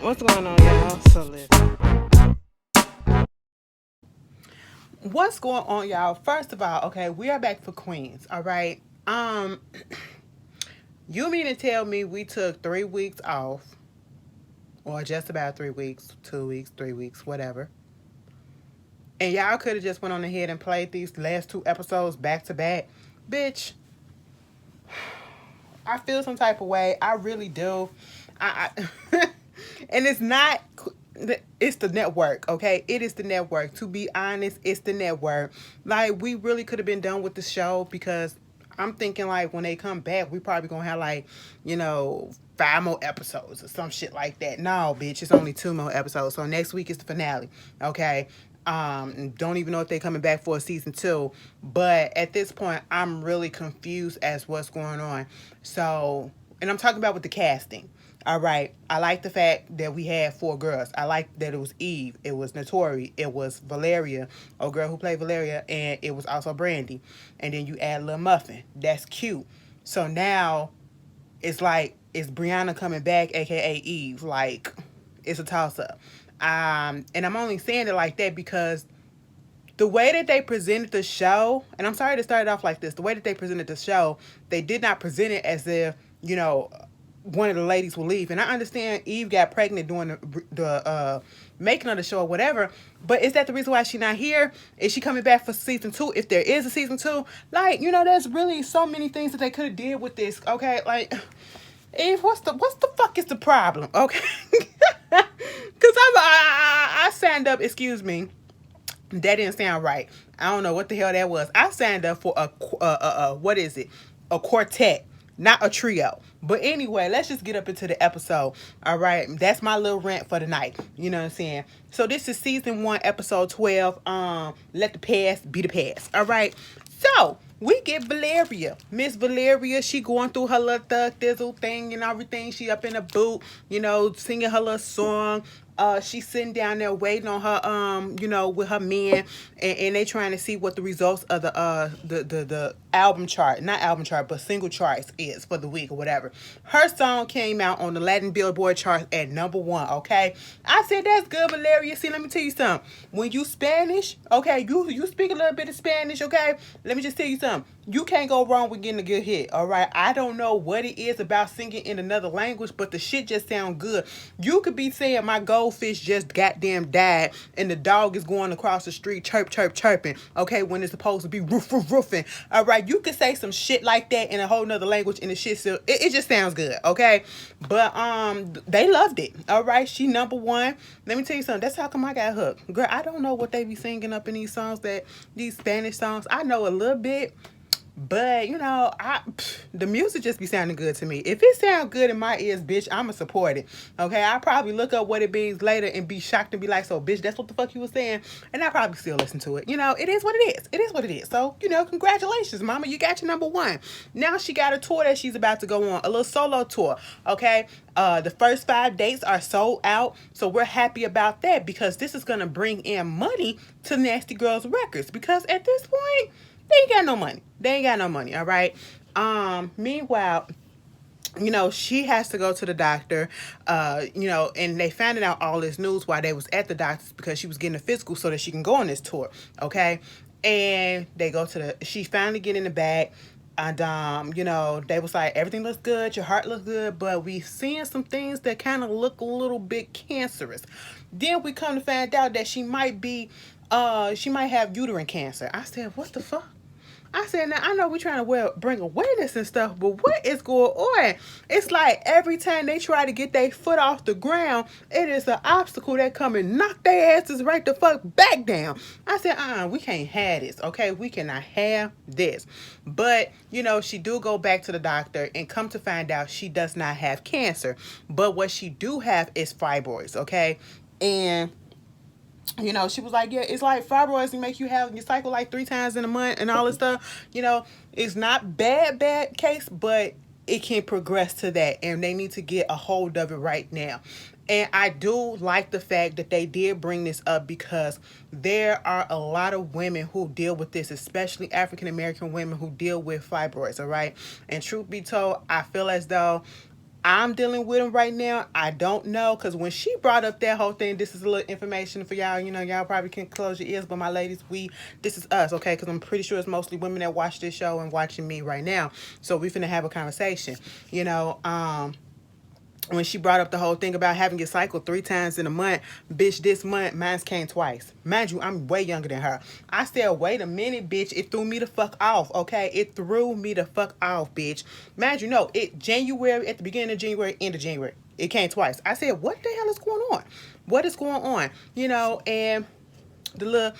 What's going on, y'all? So listen. What's going on, y'all? First of all, okay, we are back for Queens. All right. You mean to tell me we took 3 weeks off, or just about 3 weeks, 2 weeks, 3 weeks, whatever, and y'all could have just went on ahead and played these last two episodes back to back, bitch? I feel some type of way. I really do. I and it's not. It's the network, okay? It is the network. To be honest, it's the network. Like, we really could have been done with the show because I'm thinking like when they come back, we probably gonna have like, 5 more episodes or some shit like that. No, bitch, it's only 2 more episodes. So next week is the finale, okay? Don't even know if they're coming back for a season 2. But at this point, I'm really confused as what's going on. So, and I'm talking about with the casting. All right. I like the fact that we had 4 girls. I like that it was Eve, it was Notori, it was Valeria, a girl who played Valeria, and it was also Brandy. And then you add Lil Muffin. That's cute. So now it's like, is Brianna coming back, aka Eve? Like, it's a toss up. And I'm only saying it like that because the way that they presented the show, and I'm sorry to start it off like this, the way that they presented the show, they did not present it as if, one of the ladies will leave. And I understand Eve got pregnant during the making of the show or whatever, but is that the reason why she's not here? Is she coming back for season 2? If there is a season 2, like, there's really so many things that they could have did with this, okay? Like, Eve, what's the fuck is the problem, okay? Because I signed up, excuse me, that didn't sound right. I don't know what the hell that was. I signed up for what is it? A quartet, not a trio. But anyway, let's just get up into the episode. All right, that's my little rant for the night. You know what I'm saying? So this is season 1, episode 12. Let the past be the past. All right. So we get Valeria. Miss Valeria, she going through her little thug thizzle thing and everything. She up in a boot, singing her little song. She's sitting down there waiting on her, with her men, and they trying to see what the results of the album chart, not album chart, but single charts is for the week or whatever. Her song came out on the Latin Billboard chart at #1. Okay, I said that's good, Valeria. See, let me tell you something. When you Spanish, okay, you speak a little bit of Spanish, okay. Let me just tell you something. You can't go wrong with getting a good hit, all right? I don't know what it is about singing in another language, but the shit just sound good. You could be saying my goldfish just goddamn died and the dog is going across the street chirp, chirp, chirping, okay, when it's supposed to be roof, roof, roofing, all right? You could say some shit like that in a whole nother language and the shit still, it just sounds good, okay? But, they loved it, all right? She #1. Let me tell you something. That's how come I got hooked. Girl, I don't know what they be singing up in these songs, these Spanish songs. I know a little bit. But the music just be sounding good to me. If it sounds good in my ears, bitch, I'ma support it. Okay, I probably look up what it means later and be shocked and be like, so bitch, that's what the fuck you was saying, and I probably still listen to it. It is what it is. It is what it is. So congratulations, mama, you got your #1. Now she got a tour that she's about to go on, a little solo tour. Okay, the first 5 dates are sold out, so we're happy about that because this is gonna bring in money to Nasty Girls Records because at this point they ain't got no money. They ain't got no money, all right? Meanwhile, she has to go to the doctor, and they found out all this news while they was at the doctor's because she was getting a physical so that she can go on this tour, okay? And they go to she finally get in the bag, and, they was like, everything looks good, your heart looks good, but we seeing some things that kind of look a little bit cancerous. Then we come to find out that she might have uterine cancer. I said, what the fuck? I said, now I know we're trying to bring awareness and stuff, but what is going on? It's like every time they try to get their foot off the ground, it is an obstacle that come and knock their asses right the fuck back down. I said, we can't have this, okay? We cannot have this. But, she do go back to the doctor and come to find out she does not have cancer. But what she do have is fibroids, okay? And she was like, yeah, it's like fibroids and make you have your cycle like 3 times in a month and all this stuff. It's not bad case, but it can progress to that, and they need to get a hold of it right now. And I do like the fact that they did bring this up because there are a lot of women who deal with this, especially African American women who deal with fibroids, all right? And truth be told, I feel as though I'm dealing with him right now, I don't know. Because when she brought up that whole thing, this is a little information for y'all. You know, y'all probably can close your ears, but my ladies, this is us, okay? Because I'm pretty sure it's mostly women that watch this show and watching me right now. So we finna have a conversation. You know, when she brought up the whole thing about having your cycle 3 times in a month, bitch, this month mine's came twice. Mind you, I'm way younger than her. I said, wait a minute, bitch. It threw me the fuck off, okay? It threw me the fuck off, bitch. Mind you, no, January, at the beginning of January, end of January, it came twice. I said, what the hell is going on? What is going on? You know, and the little,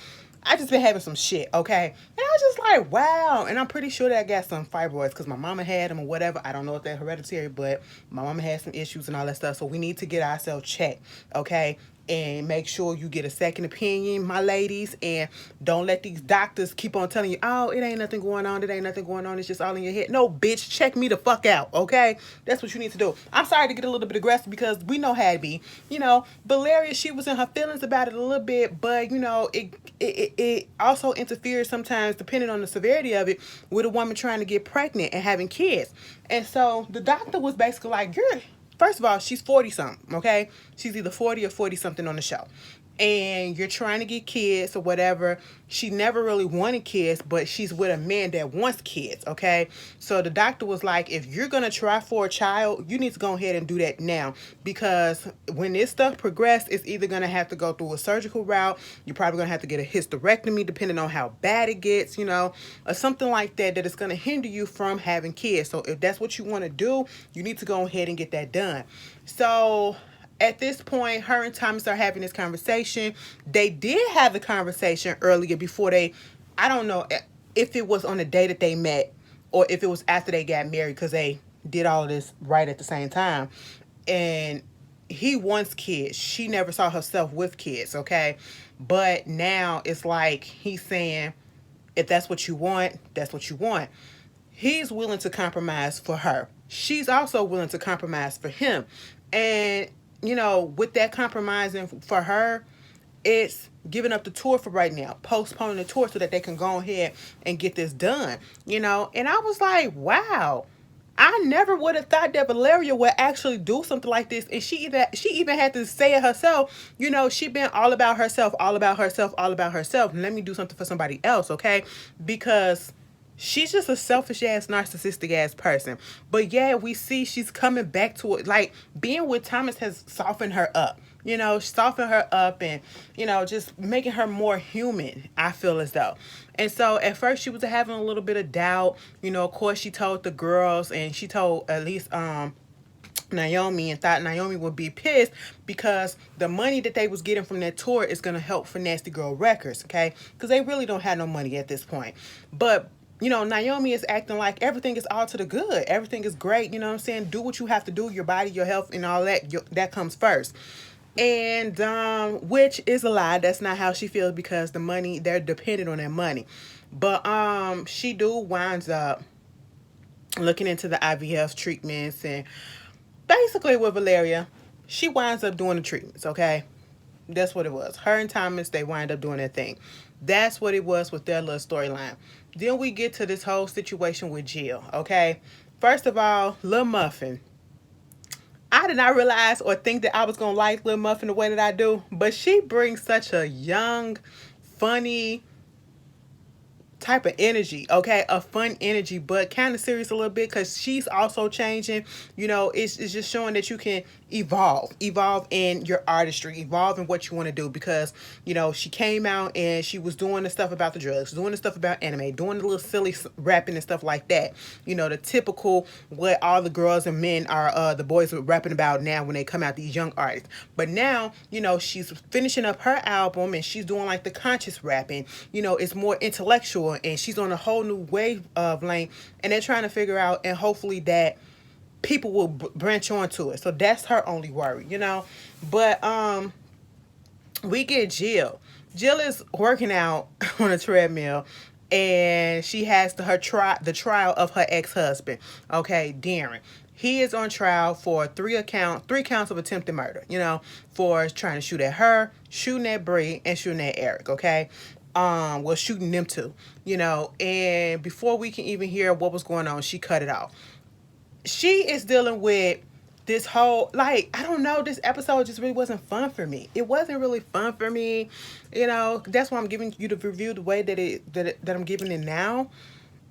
I just been having some shit, okay? And I was just like, wow. And I'm pretty sure that I got some fibroids because my mama had them or whatever. I don't know if they're hereditary, but my mama had some issues and all that stuff. So we need to get ourselves checked, okay? And make sure you get a second opinion, my ladies. And don't let these doctors keep on telling you, oh, it ain't nothing going on. It ain't nothing going on. It's just all in your head. No, bitch, check me the fuck out, okay? That's what you need to do. I'm sorry to get a little bit aggressive because we know how to be. You know, Valeria, she was in her feelings about it a little bit, but, you know, it also interferes sometimes, depending on the severity of it, with a woman trying to get pregnant and having kids. And so the doctor was basically like, you're... First of all, she's 40-something, okay? She's either 40 or 40-something on the show. And you're trying to get kids or whatever. She never really wanted kids, but she's with a man that wants kids, okay? So the doctor was like, if you're going to try for a child, you need to go ahead and do that now. Because when this stuff progresses, it's either going to have to go through a surgical route. You're probably going to have to get a hysterectomy, depending on how bad it gets, you know, or something like that, that is going to hinder you from having kids. So if that's what you want to do, you need to go ahead and get that done. So at this point, her and Thomas are having this conversation. They did have the conversation earlier before I don't know if it was on the day that they met or if it was after they got married, because they did all of this right at the same time. And he wants kids. She never saw herself with kids, okay? But now it's like he's saying, if that's what you want, that's what you want. He's willing to compromise for her. She's also willing to compromise for him. And you know, with that compromising for her, it's giving up the tour for right now, postponing the tour so that they can go ahead and get this done, you know. And I was like, wow, I never would have thought that Valeria would actually do something like this. And she even had to say it herself, you know, she been all about herself, all about herself, all about herself. And let me do something for somebody else, okay? Because she's just a selfish ass, narcissistic ass person. But yeah, we see she's coming back to it. Like, being with Thomas has softened her up. You know, softened her up and, you know, just making her more human, I feel as though. And so at first she was having a little bit of doubt. You know, of course she told the girls, and she told at least Naomi, and thought Naomi would be pissed because the money that they was getting from that tour is going to help for Nasty Girl Records, okay? Because they really don't have no money at this point. But you know, Naomi is acting like everything is all to the good. Everything is great. You know what I'm saying? Do what you have to do. Your body, your health, and all that. That comes first. And which is a lie. That's not how she feels, because the money, they're dependent on that money. But she winds up looking into the IVF treatments, and basically with Valeria, she winds up doing the treatments, okay? That's what it was. Her and Thomas, they wind up doing their thing. That's what it was with their little storyline. Then we get to this whole situation with Jill, okay? First of all, Lil Muffin. I did not realize or think that I was going to like Lil Muffin the way that I do, but she brings such a young, funny type of energy, okay? A fun energy, but kind of serious a little bit, because she's also changing. You know, it's just showing that you can evolve in your artistry, evolve in what you want to do, because, you know, she came out and she was doing the stuff about the drugs, doing the stuff about anime, doing the little silly rapping and stuff like that. You know, the typical what all the girls and men are, the boys are rapping about now when they come out, these young artists. But now, you know, she's finishing up her album and she's doing like the conscious rapping. You know, it's more intellectual, and she's on a whole new wave of lane, and they're trying to figure out, and hopefully that people will branch onto it. So that's her only worry, you know. But we get Jill. Jill is working out on a treadmill, and she has the trial of her ex-husband, okay, Darren. He is on trial for three counts of attempted murder, you know, for trying to shoot at her, shooting at Bree, and shooting at Eric, okay? Well, shooting them too, you know. And before we can even hear what was going on, she cut it off. She is dealing with this whole, like, I don't know, this episode just really wasn't fun for me. It wasn't really fun for me. That's why I'm giving you the review the way that I'm giving it now.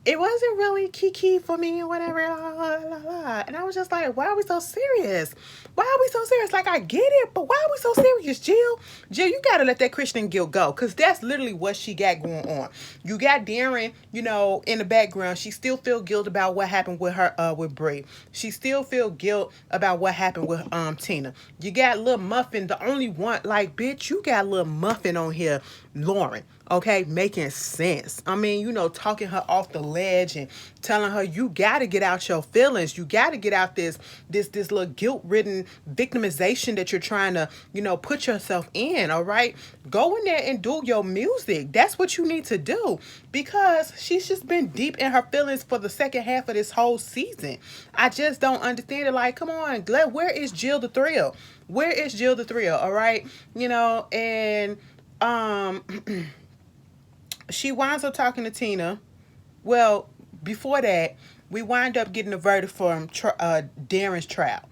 It wasn't really kiki for me or whatever. La, la, la, la. And I was just like, why are we so serious? Why are we so serious? Like, I get it, but why are we so serious, Jill? Jill, you got to let that Christian guilt go, because that's literally what she got going on. You got Darren, in the background. She still feel guilt about what happened with her, with Brie. She still feel guilt about what happened with Tina. You got Lil Muffin, the only one, like, bitch, you got Lil Muffin on here, Lauren. Okay, making sense. I mean, talking her off the ledge and telling her you gotta get out your feelings. You gotta get out this little guilt-ridden victimization that you're trying to, put yourself in. All right, go in there and do your music. That's what you need to do, because she's just been deep in her feelings for the second half of this whole season. I just don't understand it. Like, come on, where is Jill the Thrill? Where is Jill the Thrill? All right, and she winds up talking to Tina. Well, before that, we wind up getting a verdict from Darren's trial.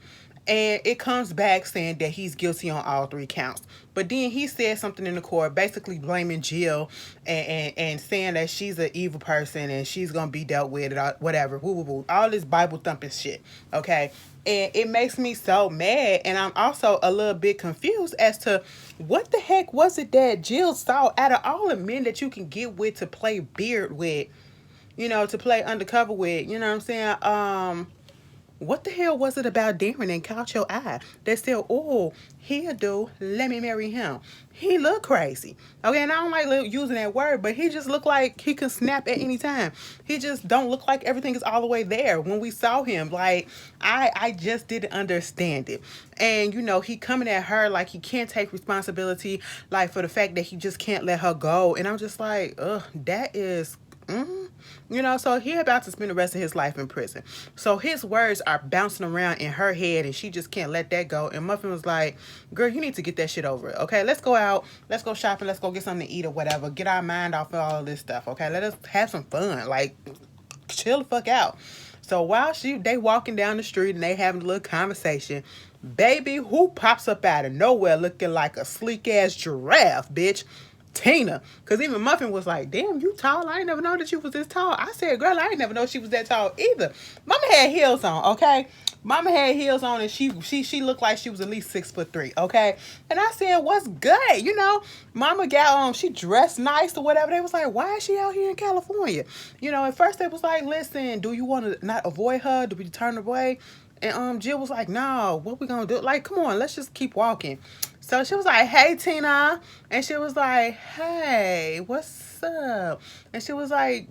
And it comes back saying that he's guilty on all 3 counts. But then he said something in the court, basically blaming Jill and saying that she's an evil person and she's going to be dealt with, or whatever. Woo, woo, woo. All this Bible thumping shit. Okay? And it makes me so mad. And I'm also a little bit confused as to what the heck was it that Jill saw out of all the men that you can get with to play beard with, to play undercover with, you know what I'm saying? What the hell was it about Darren and caught your eye that said, oh, he'll do, let me marry him? He look crazy. Okay, and I don't like using that word, but he just looked like he can snap at any time. He just don't look like everything is all the way there. When we saw him, like, I just didn't understand it. And, he coming at her like he can't take responsibility, like, for the fact that he just can't let her go. And I'm just like, ugh, that is... so he about to spend the rest of his life in prison. So his words are bouncing around in her head and she just can't let that go. And Muffin was like, girl, you need to get that shit over it. Okay, let's go out. Let's go shopping. Let's go get something to eat or whatever. Get our mind off of all of this stuff. Okay, let us have some fun. Like, chill the fuck out. So while they walking down the street and they having a little conversation, baby, who pops up out of nowhere looking like a sleek ass giraffe, bitch? Tina. Because even Muffin was like, damn, you tall. I ain't never know that you was this tall. I said, girl, I ain't never know she was that tall either. Mama had heels on, okay? Mama had heels on and she looked like she was at least 6'3", okay? And I said, what's good? Mama got on, she dressed nice or whatever. They was like, why is she out here in California? At first they was like, listen, do you want to not avoid her? Do we turn away? And Jill was like, no, what we gonna do? Like, come on, let's just keep walking. So she was like, hey, Tina. And she was like, hey, what's up? And she was like,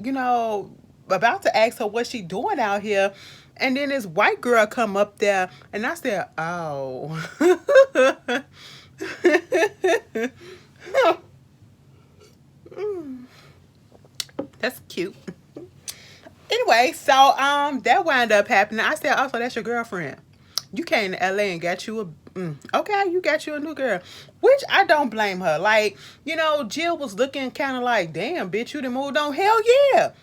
about to ask her what she doing out here. And then this white girl come up there. And I said, oh. That's cute. Anyway, so that wound up happening. I said, also, that's your girlfriend. You came to LA and got you okay, you got you a new girl. Which I don't blame her. Like, Jill was looking kind of like, damn, bitch, you done moved on. Hell yeah.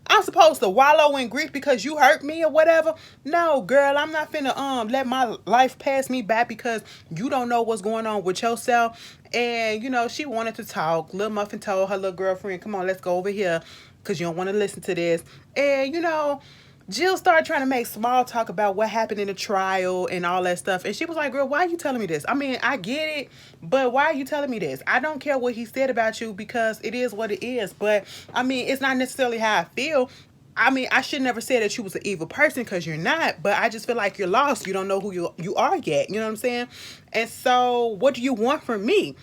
I'm supposed to wallow in grief because you hurt me or whatever? No, girl, I'm not finna let my life pass me by because you don't know what's going on with yourself. And, she wanted to talk. Lil Muffin told her little girlfriend, come on, let's go over here because you don't want to listen to this. And, Jill started trying to make small talk about what happened in the trial and all that stuff. And she was like, girl, why are you telling me this? I mean, I get it, but why are you telling me this? I don't care what he said about you because it is what it is. But, I mean, it's not necessarily how I feel. I mean, I should never say that you was an evil person because you're not. But I just feel like you're lost. You don't know who you are yet. You know what I'm saying? And so what do you want from me?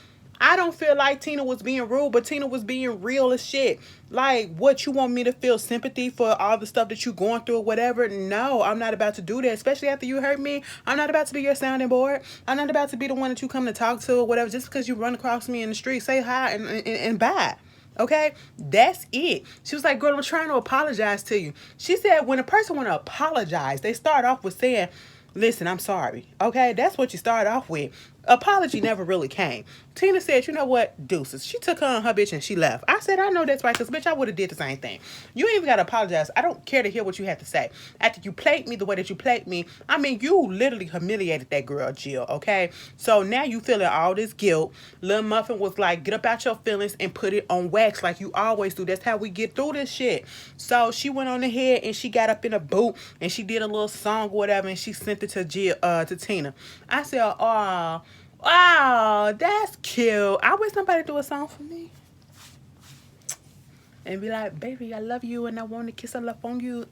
I don't feel like Tina was being rude, but Tina was being real as shit. Like, what, you want me to feel sympathy for all the stuff that you're going through or whatever? No, I'm not about to do that, especially after you hurt me. I'm not about to be your sounding board. I'm not about to be the one that you come to talk to or whatever. Just because you run across me in the street, say hi and bye. Okay? That's it. She was like, girl, I'm trying to apologize to you. She said when a person want to apologize, they start off with saying, listen, I'm sorry. Okay, that's what you start off with. Apology never really came. Tina said, you know what, deuces. She took her and her bitch and she left. I said, I know that's right, because bitch, I would have did the same thing. You ain't even got to apologize. I don't care to hear what you had to say. After you played me the way that you played me, I mean, you literally humiliated that girl, Jill, okay? So now you feeling all this guilt. Lil Muffin was like, get up out your feelings and put it on wax like you always do. That's how we get through this shit. So she went on ahead and she got up in a boot and she did a little song or whatever and she sent it to Jill, to Tina. I said, oh, wow, that's cute. I wish somebody do a song for me. And be like, baby, I love you and I want to kiss a love on you.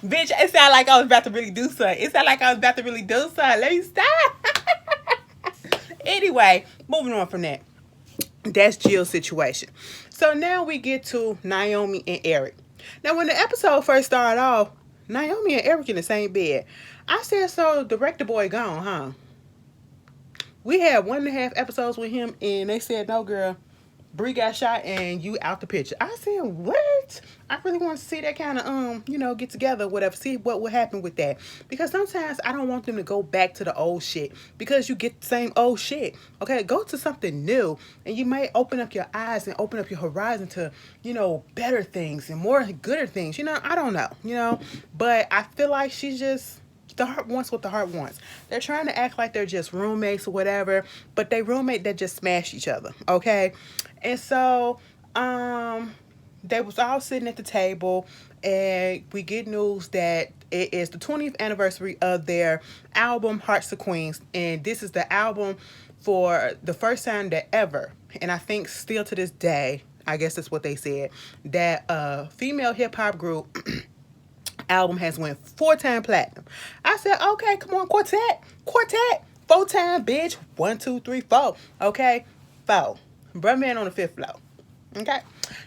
Bitch, it sounded like I was about to really do something. It sounded like I was about to really do something. Let me stop. Anyway, moving on from that. That's Jill's situation. So now we get to Naomi and Eric. Now, when the episode first started off, Naomi and Eric in the same bed. I said, so the Rector boy gone, huh? We had 1.5 episodes with him, and they said, no, girl, Bree got shot, and you out the picture. I said, what? I really want to see that kind of, get together, whatever, see what would happen with that. Because sometimes I don't want them to go back to the old shit, because you get the same old shit. Okay, go to something new, and you might open up your eyes and open up your horizon to, better things and more gooder things. I don't know, but I feel like she's just... the heart wants what the heart wants. They're trying to act like they're just roommates or whatever, but they roommate that just smash each other, okay? And so, they was all sitting at the table, and we get news that it is the 20th anniversary of their album, Hearts of Queens, and this is the album for the first time that ever, and I think still to this day, I guess that's what they said, that a female hip-hop group album has went 4-time platinum. I said, okay, come on, quartet, 4-time, bitch, 1, 2, 3, 4, okay, 4. Bruh man on the 5th floor, okay.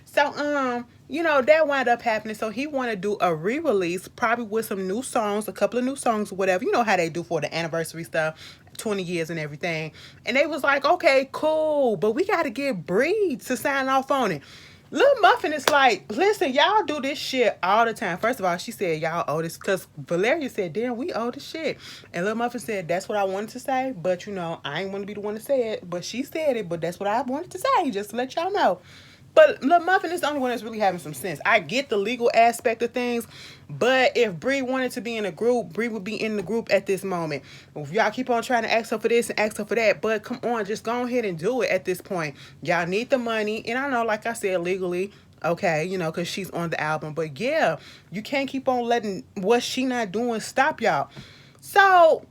So that wound up happening. So he want to do a re-release, probably with some new songs, a couple of new songs or whatever. You know how they do for the anniversary stuff, 20 years and everything. And they was like, okay, cool, but we got to get Bree to sign off on it. Lil Muffin is like, listen, y'all do this shit all the time. First of all, she said y'all owe this, because Valeria said, damn, we owe this shit. And Lil Muffin said, that's what I wanted to say, but I ain't want to be the one to say it, but she said it, but that's what I wanted to say, just to let y'all know. But Lil Muffin is the only one that's really having some sense. I get the legal aspect of things, but if Bree wanted to be in a group, Bree would be in the group at this moment. If y'all keep on trying to ask her for this and ask her for that, but come on, just go ahead and do it at this point. Y'all need the money, and I know, like I said, legally, okay, because she's on the album, but yeah, you can't keep on letting what she not doing stop y'all. So...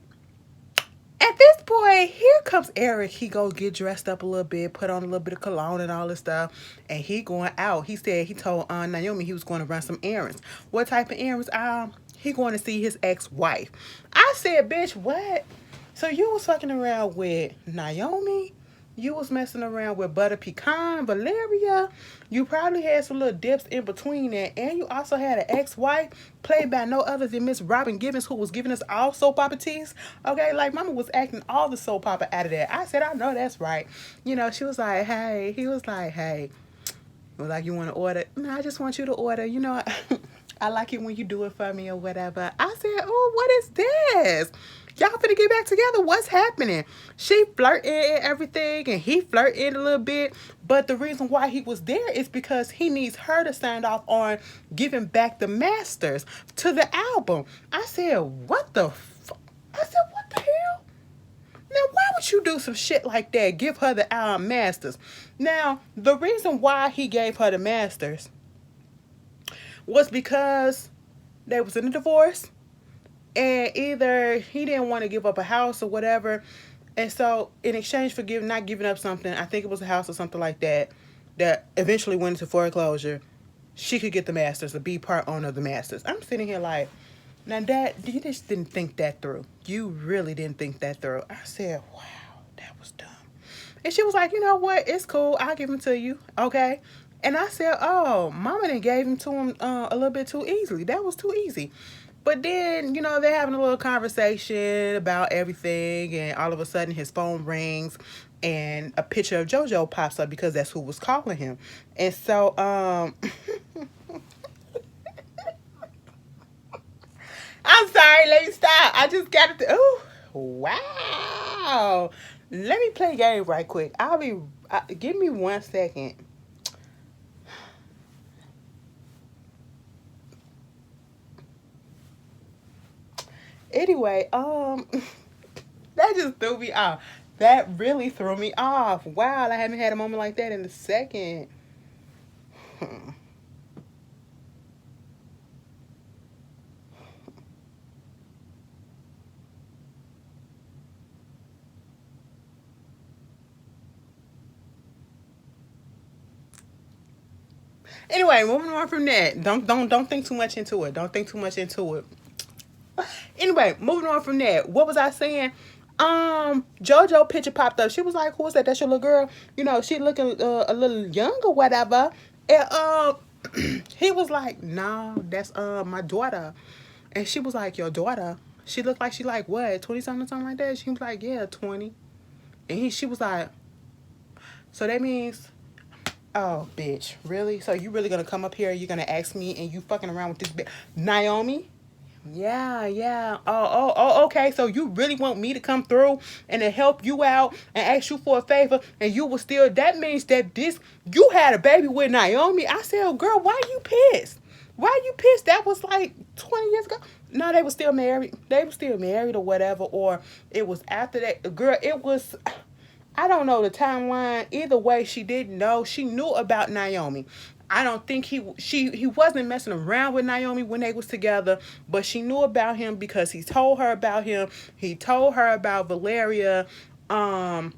at this point, here comes Eric. He go get dressed up a little bit, put on a little bit of cologne and all this stuff, and he going out. He said he told Naomi he was going to run some errands. What type of errands? He going to see his ex-wife. I said, bitch, what? So you was fucking around with Naomi? You was messing around with Butter Pecan, Valeria. You probably had some little dips in between that. And you also had an ex-wife played by no other than Miss Robin Givens, who was giving us all soap opera teas. Okay, like mama was acting all the soap opera out of that. I said, I know that's right. She was like, hey. He was like, hey. It was like, you want to order? No, I just want you to order. I like it when you do it for me or whatever. I said, oh, what is this? Y'all finna get back together. What's happening? She flirting and everything, and he flirting a little bit. But the reason why he was there is because he needs her to sign off on giving back the masters to the album. I said, what the fuck? I said, what the hell? Now, why would you do some shit like that? Give her the masters. Now, the reason why he gave her the masters was because they was in a divorce. And either he didn't want to give up a house or whatever. And so in exchange for not giving up something, I think it was a house or something like that, that eventually went into foreclosure, she could get the masters or be part owner of the masters. I'm sitting here like, now Dad, you just didn't think that through. You really didn't think that through. I said, wow, that was dumb. And she was like, you know what? It's cool. I'll give them to you. Okay. And I said, oh, Mama done gave him to him a little bit too easily. That was too easy. But then, they're having a little conversation about everything, and all of a sudden his phone rings and a picture of JoJo pops up because that's who was calling him. And so, I'm sorry, let me stop. I just got it. Ooh, Wow. Let me play a game right quick. Give me 1 second. Anyway, that just threw me off. That really threw me off. Wow, I haven't had a moment like that in a second. Anyway, moving on from that. Don't think too much into it. Don't think too much into it. Anyway, moving on from that. What was I saying? JoJo picture popped up. She was like, "Who is that? That's your little girl. You know, she looking a little young or whatever." And he was like, "No, that's my daughter." And she was like, "Your daughter?" She looked like she like what, 20 something or something like that. She was like, "Yeah, 20." And she was like, "So that means." Oh, bitch, really? So you really gonna come up here? You're gonna ask me, and you fucking around with this bitch, Naomi? Yeah, yeah. Okay. So you really want me to come through and to help you out and ask you for a favor, and you will still? That means that you had a baby with Naomi. I said, oh, girl, why you pissed? Why you pissed? That was like 20 years ago. No, they were still married. They were still married or whatever, or it was after that. Girl, it was. I don't know the timeline. Either way, she didn't know. She knew about Naomi. I don't think he wasn't messing around with Naomi when they was together, but she knew about him because he told her about him. He told her about Valeria. Um,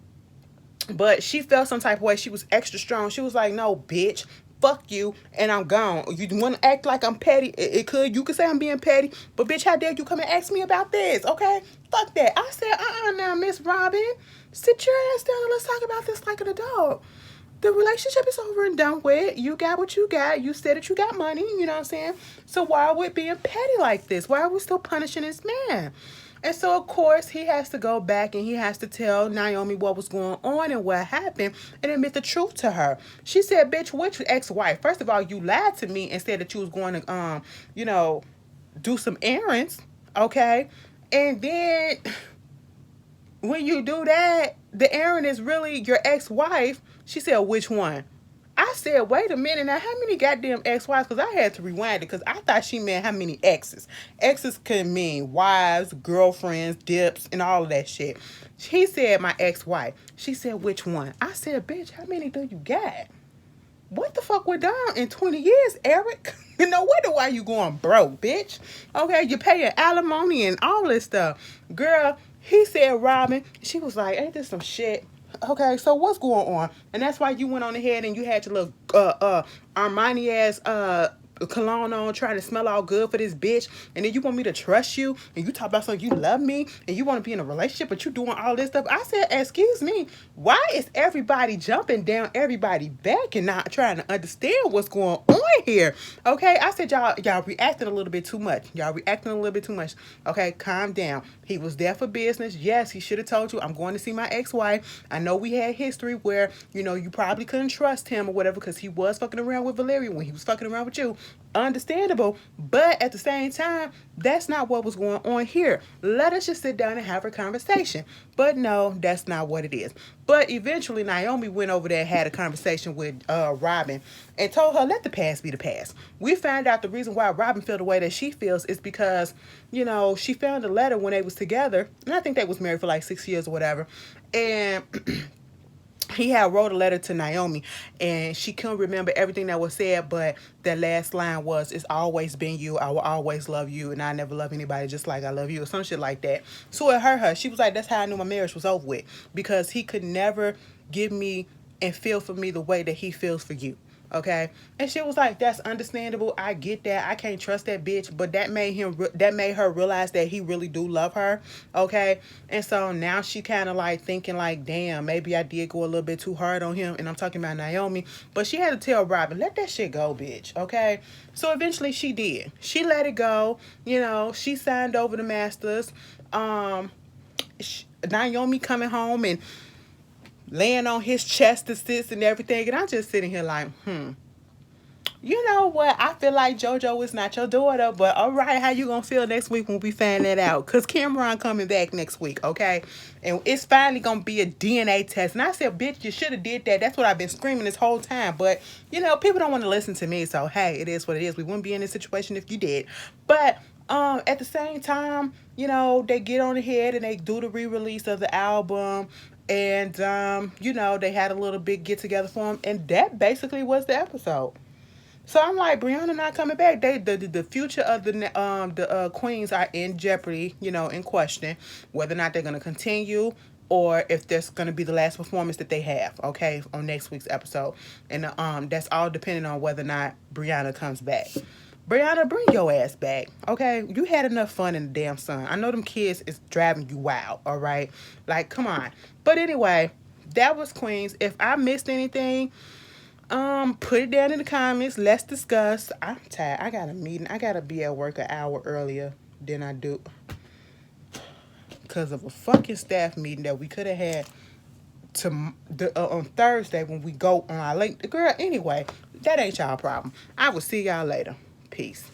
but she felt some type of way. She was extra strong. She was like, "No, bitch, fuck you, and I'm gone. You want to act like I'm petty? You could say I'm being petty, but bitch, how dare you come and ask me about this? Okay, fuck that." I said, now, Miss Robin, sit your ass down and let's talk about this like an adult. The relationship is over and done with. You got what you got. You said that you got money. You know what I'm saying? So why are we being petty like this? Why are we still punishing this man? And so, of course, he has to go back and he has to tell Naomi what was going on and what happened and admit the truth to her. She said, "Bitch, which ex-wife? First of all, you lied to me and said that you was going to, you know, do some errands, okay? And then when you do that, the errand is really your ex-wife." She said, "Which one?" I said, "Wait a minute. Now, how many goddamn ex-wives?" Because I had to rewind it because I thought she meant how many exes. Exes can mean wives, girlfriends, dips, and all of that shit. He said, "My ex-wife." She said, "Which one?" I said, "Bitch, how many do you got? What the fuck went down in 20 years, Eric?" No wonder why you going broke, bitch. Okay, you paying alimony and all this stuff. Girl, he said, "Robin." She was like, "Ain't this some shit?" Okay, so what's going on? And that's why you went on ahead and you had your little Armani ass cologne on, trying to smell all good for this bitch, and then you want me to trust you, and you talk about something, you love me and you want to be in a relationship, but you doing all this stuff. I said, "Excuse me, why is everybody jumping down everybody back and not trying to understand what's going on here?" Okay, I said, y'all reacting a little bit too much. Y'all reacting a little bit too much. Okay, calm down. He was there for business. Yes, he should have told you, "I'm going to see my ex-wife. I know we had history where, you know, you probably couldn't trust him or whatever because he was fucking around with Valeria when he was fucking around with you." Understandable, but at the same time, that's not what was going on here. Let us just sit down and have a conversation. But no, that's not what it is. But eventually, Naomi went over there and had a conversation with Robin and told her, let the past be the past. We found out the reason why Robin felt the way that she feels is because, you know, she found a letter when they was together, and I think they was married for like 6 years or whatever, and he had wrote a letter to Naomi, and she couldn't remember everything that was said, but the last line was, "It's always been you. I will always love you, and I never love anybody just like I love you," or some shit like that. So it hurt her. She was like, "That's how I knew my marriage was over with, because he could never give me and feel for me the way that he feels for you." Okay, and she was like, "That's understandable. I get that. I can't trust that bitch," but that made her realize that he really do love her. Okay, and so now she kind of like thinking like, "Damn, maybe I did go a little bit too hard on him." And I'm talking about Naomi, but she had to tell Robin, "Let that shit go, bitch." Okay, so eventually she did. She let it go. You know, she signed over the masters. Naomi coming home and laying on his chest, assists and everything, and I'm just sitting here like, You know what? I feel like JoJo is not your daughter, but all right, how you gonna feel next week when we find that out? Cause Cameron coming back next week, okay? And it's finally gonna be a DNA test. And I said, bitch, you should have did that. That's what I've been screaming this whole time. But you know, people don't want to listen to me, so hey, it is what it is. We wouldn't be in this situation if you did. But at the same time, you know, they get on ahead and they do the re-release of the album. And you know, they had a little big get together for him, and that basically was the episode. So I'm like, Brianna not coming back. The future of the queens are in jeopardy, you know, in question, whether or not they're gonna continue or if that's gonna be the last performance that they have, okay, on next week's episode. And that's all depending on whether or not Brianna comes back. Brianna, bring your ass back, okay? You had enough fun in the damn sun. I know them kids is driving you wild, all right? Like, come on. But anyway, that was Queens. If I missed anything, put it down in the comments. Let's discuss. I'm tired. I got a meeting. I gotta be at work an hour earlier than I do because of a fucking staff meeting that we could have had on Thursday when we go on our late. Girl, anyway, that ain't y'all problem. I will see y'all later. Peace.